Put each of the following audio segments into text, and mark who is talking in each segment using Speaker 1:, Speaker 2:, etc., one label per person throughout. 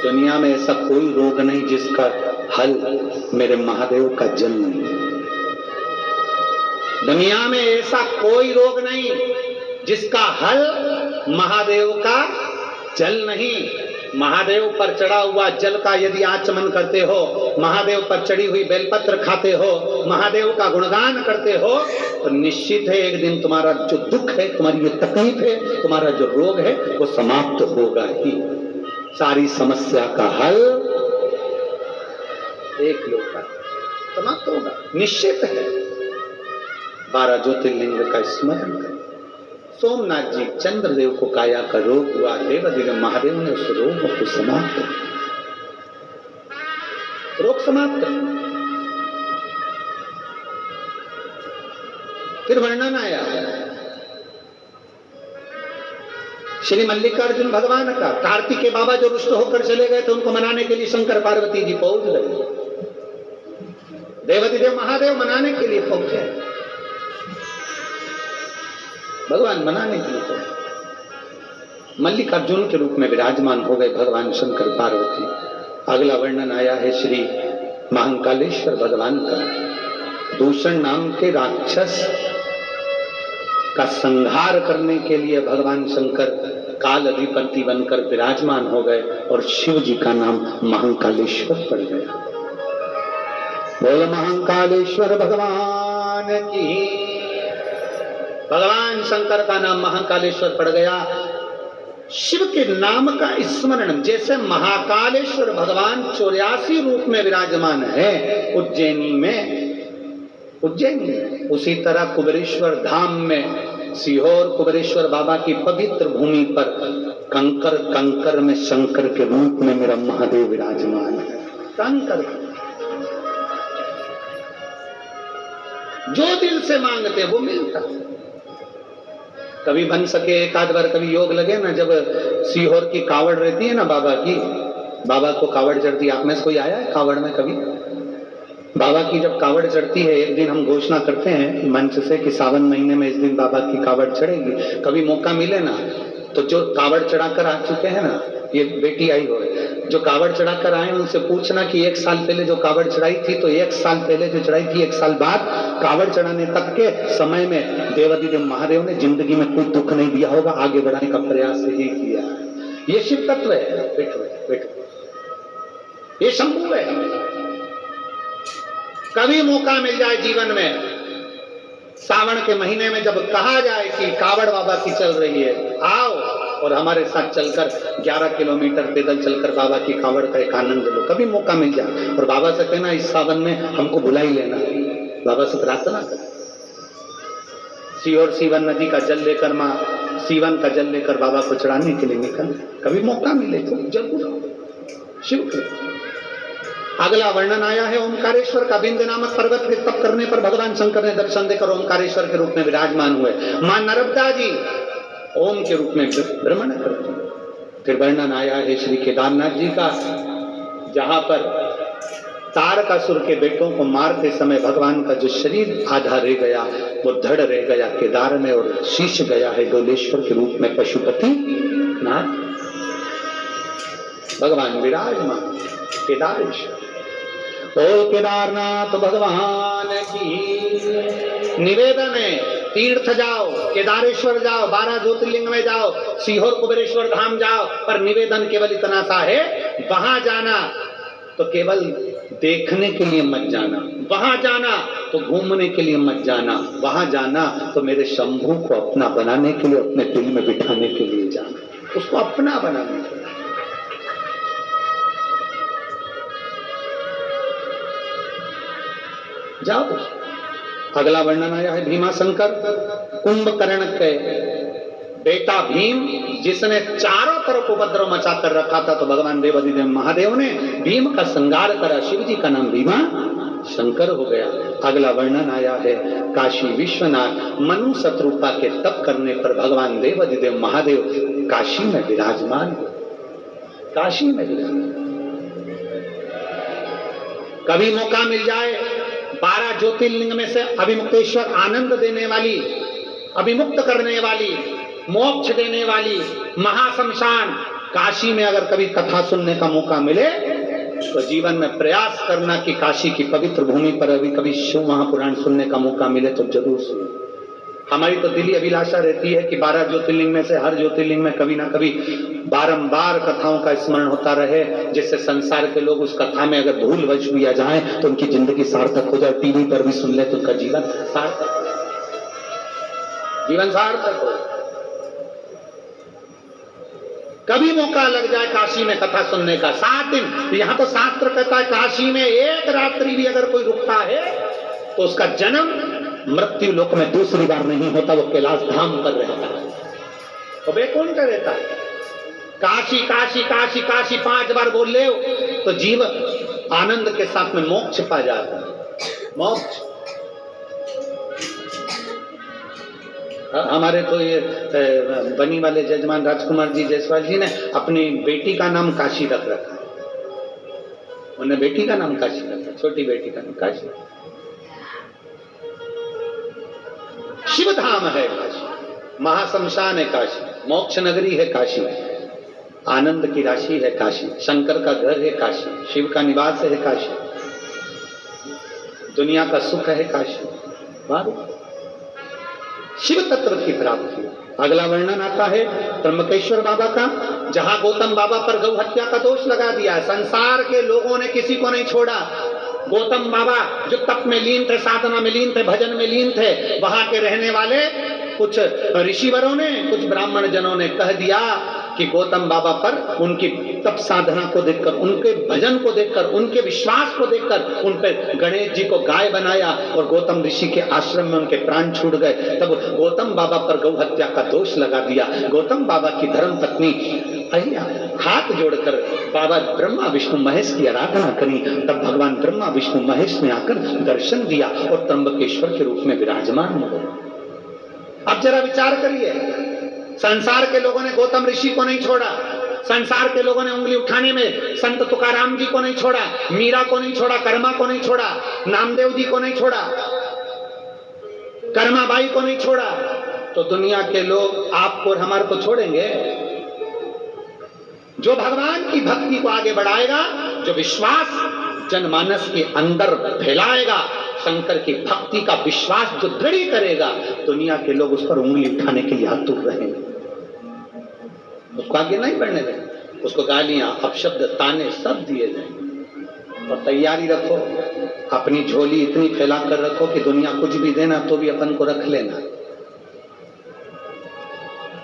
Speaker 1: दुनिया में ऐसा कोई रोग नहीं जिसका हल मेरे महादेव का जल नहीं। दुनिया में ऐसा कोई रोग नहीं जिसका हल महादेव का जल नहीं। महादेव पर चढ़ा हुआ जल का यदि आचमन करते हो, महादेव पर चढ़ी हुई बेलपत्र खाते हो, महादेव का गुणगान करते हो, तो निश्चित है एक दिन तुम्हारा जो दुख है, तुम्हारी जो तकलीफ है, तुम्हारा जो रोग है वो समाप्त होगा ही। सारी समस्या का हल एक लोग समाप्त होगा, निश्चित है। 12 ज्योतिर्लिंग का स्मरण कर। सोमनाथ जी चंद्रदेव को काया का रोग हुआ, देवाधिदेव महादेव ने उस रोग को समाप्त कर, रोग समाप्त कर। फिर वर्णन आया श्री मल्लिकार्जुन भगवान का। कार्तिकेय बाबा जो रुष्ट होकर चले गए थे, उनको मनाने के लिए शंकर पार्वती जी पहुंच गए। देवाधिदेव महादेव मनाने के लिए पहुंचे, भगवान मनाने के लिए मल्लिकार्जुन के रूप में विराजमान हो गए भगवान शंकर पार्वती। अगला वर्णन आया है श्री महाकालेश्वर भगवान का। दूषण नाम के राक्षस का संहार करने के लिए भगवान शंकर काल अधिपति बनकर विराजमान हो गए और शिव जी का नाम महाकालेश्वर पड़ गया। बोल महाकालेश्वर भगवान की। भगवान शंकर का नाम महाकालेश्वर पड़ गया। शिव के नाम का स्मरण, जैसे महाकालेश्वर भगवान 84 रूप में विराजमान है उज्जैनी में, उसी तरह कुबेरेश्वर धाम में, सीहोर कुबेरेश्वर बाबा की पवित्र भूमि पर कंकर कंकर में शंकर के रूप में मेरा महादेव विराजमान है। कंकर जो दिल से मांगते वो मिलता। कभी बन सके एक आध बार, कभी योग लगे ना, जब सीहोर की कावड़ रहती है ना बाबा की, बाबा को कावड़ चढ़ती है। आप में से कोई आया है कावड़ में कभी? बाबा की जब कावड़ चढ़ती है, एक दिन हम घोषणा करते हैं मंच से कि सावन महीने में इस दिन बाबा की कावड़ चढ़ेगी। कभी मौका मिले ना तो जो कावड़ चढ़ाकर आ चुके हैं ना, ये बेटी आई हो, जो कावड़ चढ़ाकर आए उनसे पूछना कि 1 साल पहले जो कावड़ चढ़ाई थी, तो 1 साल पहले जो चढ़ाई थी, 1 साल बाद कावड़ चढ़ाने तक के समय में देवाधिदेव महादेव ने जिंदगी में कोई दुख नहीं दिया होगा, आगे बढ़ाने का प्रयास ही किया। ये शिव तत्व है। बैठो, ये शंभु है। कभी मौका मिल जाए जीवन में, सावन के महीने में जब कहा जाए कि कावड़ बाबा की चल रही है, आओ और हमारे साथ चलकर 11 किलोमीटर पैदल चलकर बाबा की कावड़ का एक आनंद लो। कभी मौका मिल जाए और बाबा से कहना इस सावन में हमको बुला ही लेना, बाबा से प्रार्थना कर। सीहोर सीवन नदी का जल लेकर, माँ सीवन का जल लेकर बाबा को चढ़ाने के लिए निकल। कभी मौका मिले तो जरूर शिव कृपा। अगला वर्णन आया है ओमकारेश्वर का। विंध्य नामक पर्वत पे तप करने पर भगवान शंकर ने दर्शन देकर ओमकारेश्वर के रूप में विराजमान हुए। मां नर्मदा जी ओम के रूप में भ्रमण करती। फिर वर्णन आया है श्री केदारनाथ जी का, जहां पर तारकासुर के बेटों को मारते समय भगवान का जो शरीर आधा रह गया वो धड़ रह गया केदार में, और शीश गया है डोलेश्वर के रूप में पशुपति नाथ। भगवान विराजमान केदारेश्वर। ओ केदारनाथ भगवान की। निवेदन है, तीर्थ जाओ, केदारेश्वर जाओ, 12 ज्योतिर्लिंग में जाओ, सीहोर कुबेरेश्वर धाम जाओ, पर निवेदन केवल इतना सा है, वहां जाना तो केवल देखने के लिए मत जाना, वहां जाना तो घूमने के लिए मत जाना, वहां जाना तो मेरे शंभू को अपना बनाने के लिए, अपने दिल में बिठाने के लिए जाना, उसको अपना बनाने के लिए जाओ। अगला वर्णन आया है भीमाशंकर। कुंभकर्ण के बेटा भीम, जिसने चारों तरफ उपद्रव मचा कर रखा था, तो भगवान देवाधिदेव महादेव ने भीम का संहार करा। शिव जी का नाम भीमा शंकर हो गया। अगला वर्णन आया है काशी विश्वनाथ। मनु शत्रुपा के तप करने पर भगवान देवाधिदेव महादेव काशी में विराजमान। काशी में विराजमान। कभी मौका मिल जाए, 12 ज्योतिर्लिंग में से अभिमुक्तेश्वर, आनंद देने वाली, अभिमुक्त करने वाली, मोक्ष देने वाली, महाशमशान, काशी में अगर कभी कथा सुनने का मौका मिले तो जीवन में प्रयास करना कि काशी की पवित्र भूमि पर अभी कभी शिव महापुराण सुनने का मौका मिले तो जरूर सुनो। हमारी तो दिली अभिलाषा रहती है कि 12 ज्योतिर्लिंग में से हर ज्योतिर्लिंग में कभी ना कभी बारंबार कथाओं का स्मरण होता रहे, जिससे संसार के लोग उस कथा में अगर भूलवश भी आ जाए तो उनकी जिंदगी सार्थक हो जाए। टीवी पर भी सुन ले तो उनका जीवन सार्थक हो। कभी मौका लग जाए काशी में कथा सुनने का, 7 दिन। यहाँ तो शास्त्र कहता है काशी में एक रात्रि भी अगर कोई रुकता है तो उसका जन्म मृत्यु लोक में दूसरी बार नहीं होता, वो कैलाश धाम पर रहता है, तो वैकुंठ रहता है। काशी काशी काशी काशी 5 बार बोल ले तो जीव आनंद के साथ में मोक्ष पा जाता है। मोक्ष हमारे तो ये बनी वाले जजमान राजकुमार जी जायसवाल जी ने अपनी बेटी का नाम काशी रख रखा है। उन्हें बेटी का नाम काशी रखा, छोटी बेटी का नाम काशी। शिव धाम है काशी, महाशमशान है काशी, मोक्ष नगरी है काशी, आनंद की राशि है काशी, शंकर का घर है काशी, शिव का निवास है काशी, दुनिया का सुख है काशी। शिव तत्व की प्राप्ति। अगला वर्णन आता है त्र्यंबकेश्वर बाबा का, जहां गौतम बाबा पर गौ हत्या का दोष लगा दिया। संसार के लोगों ने किसी को नहीं छोड़ा। गौतम बाबा जो तप में लीन थे, साधना में लीन थे, भजन में लीन थे, वहां के रहने वाले कुछ ऋषिवरों ने, कुछ ब्राह्मण जनों ने कह दिया कि गौतम बाबा पर उनकी तप साधना को देखकर, उनके भजन को देखकर, उनके विश्वास को देखकर उन पर गणेश जी को गाय बनाया और गौतम ऋषि के आश्रम में उनके प्राण छूट गए। तब गौतम बाबा पर गौ हत्या का दोष लगा दिया। गौतम बाबा की धर्म पत्नी अहिल्या हाथ जोड़कर बाबा ब्रह्मा विष्णु महेश की आराधना करी। तब भगवान ब्रह्मा विष्णु महेश ने आकर दर्शन दिया और त्र्यंबकेश्वर के रूप में विराजमान हो गए। अब जरा विचार करिए, संसार के लोगों ने गौतम ऋषि को नहीं छोड़ा, संसार के लोगों ने उंगली उठाने में संत तुकाराम जी को नहीं छोड़ा, मीरा को नहीं छोड़ा, कर्मा को नहीं छोड़ा, नामदेव जी को नहीं छोड़ा, कर्माबाई को नहीं छोड़ा, तो दुनिया के लोग आपको और हमारे को छोड़ेंगे? जो भगवान की भक्ति को आगे बढ़ाएगा, जो विश्वास जनमानस के अंदर फैलाएगा, शंकर की भक्ति का विश्वास जो दृढ़ करेगा, दुनिया के लोग उस पर उंगली उठाने के लिए आतुर रहेंगे, उसको आगे नहीं बढ़ने देंगे, उसको गालियां, अपशब्द, ताने सब दिए जाएंगे। और तैयारी रखो, अपनी झोली इतनी फैला कर रखो कि दुनिया कुछ भी देना तो भी अपन को रख लेना।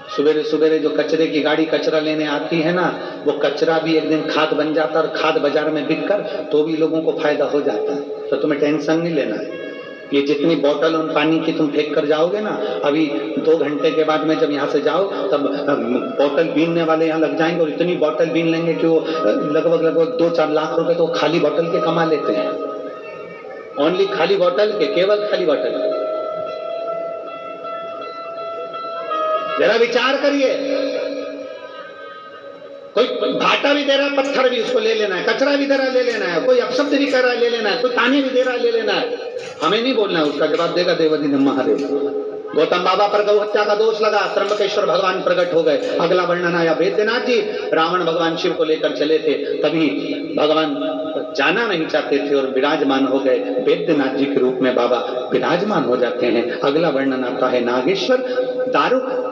Speaker 1: सुबेरे सुबेरे जो कचरे की गाड़ी कचरा लेने आती है ना, वो कचरा भी एक दिन खाद बन जाता है और खाद बाजार में बिक कर तो भी लोगों को फायदा हो जाता है। तो तुम्हें टेंशन नहीं लेना है। ये जितनी बोतल और पानी की तुम फेंक कर जाओगे ना, अभी 2 घंटे के बाद में जब यहाँ से जाओ तब बोतल बीनने वाले यहाँ लग जाएंगे और इतनी बोतल बीन लेंगे कि वो लगभग 2-4 लाख रुपए तो खाली बोतल के कमा लेते हैं। ओनली खाली बोतल के, केवल खाली बोतल के। जरा विचार करिए, कोई भाटा भी दे रहा है, पत्थर भी उसको ले लेना है, कचरा भी दे रहा है ले लेना है, कोई अपशब्द भी कर रहा है ले लेना है, कोई ताने भी दे रहा है ले लेना है। हमें नहीं बोलना है, उसका जवाब देगा देवादिदेव महादेव। गौतम बाबा पर गौ हत्या का दोष लगा, त्र्यंबकेश्वर भगवान प्रकट हो गए। अगला वर्णन आया वैद्यनाथ जी, रावण भगवान शिव को लेकर चले थे, तभी भगवान जाना नहीं चाहते थे और विराजमान हो गए। वैद्यनाथ जी के रूप में बाबा विराजमान हो जाते हैं। अगला वर्णन आता है नागेश्वर। दारुक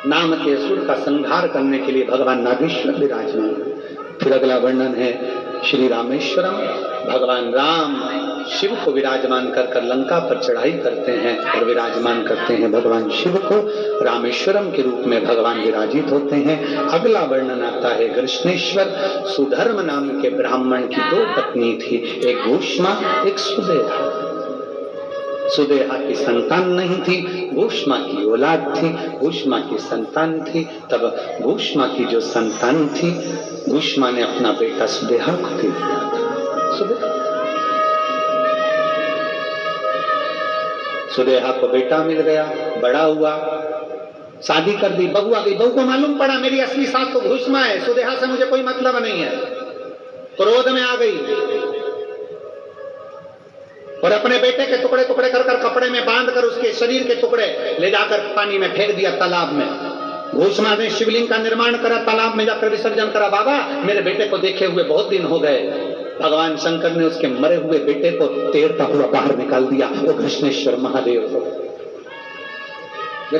Speaker 1: नाम के असुर का संहार करने के लिए भगवान नागेश्वर विराजमान। फिर अगला वर्णन है श्री रामेश्वरम। भगवान राम शिव को विराजमान कर लंका पर चढ़ाई करते हैं और विराजमान करते हैं भगवान शिव को। रामेश्वरम के रूप में भगवान विराजित होते हैं। अगला वर्णन आता है कृष्णेश्वर। सुधर्म नाम के ब्राह्मण की 2 पत्नी थी, एक घोषमा, एक सुदेहा। सुदेहा की संतान नहीं थी, घोषमा की औलाद थी, घोषमा की संतान थी। तब घोषमा की जो संतान थी, घोषमा ने अपना बेटा सुदेहा को दे दिया था। सुदेहा को बेटा मिल गया, बड़ा हुआ, शादी कर दी, बहू आ गई। बहू को मालूम पड़ा मेरी असली सास तो घोषमा है, सुदेहा से मुझे कोई मतलब नहीं है। क्रोध में आ गई, और अपने बेटे के टुकड़े टुकड़े कर कपड़े में बांध कर उसके शरीर के टुकड़े ले जाकर पानी में फेंक दिया, तालाब में। भूषणा ने शिवलिंग का निर्माण करा, तालाब में जाकर विसर्जन करा। बाबा मेरे बेटे को देखे हुए बहुत दिन हो गए। भगवान शंकर ने उसके मरे हुए बेटे को तैरता हुआ बाहर निकाल दिया। वो कृष्णेश्वर महादेव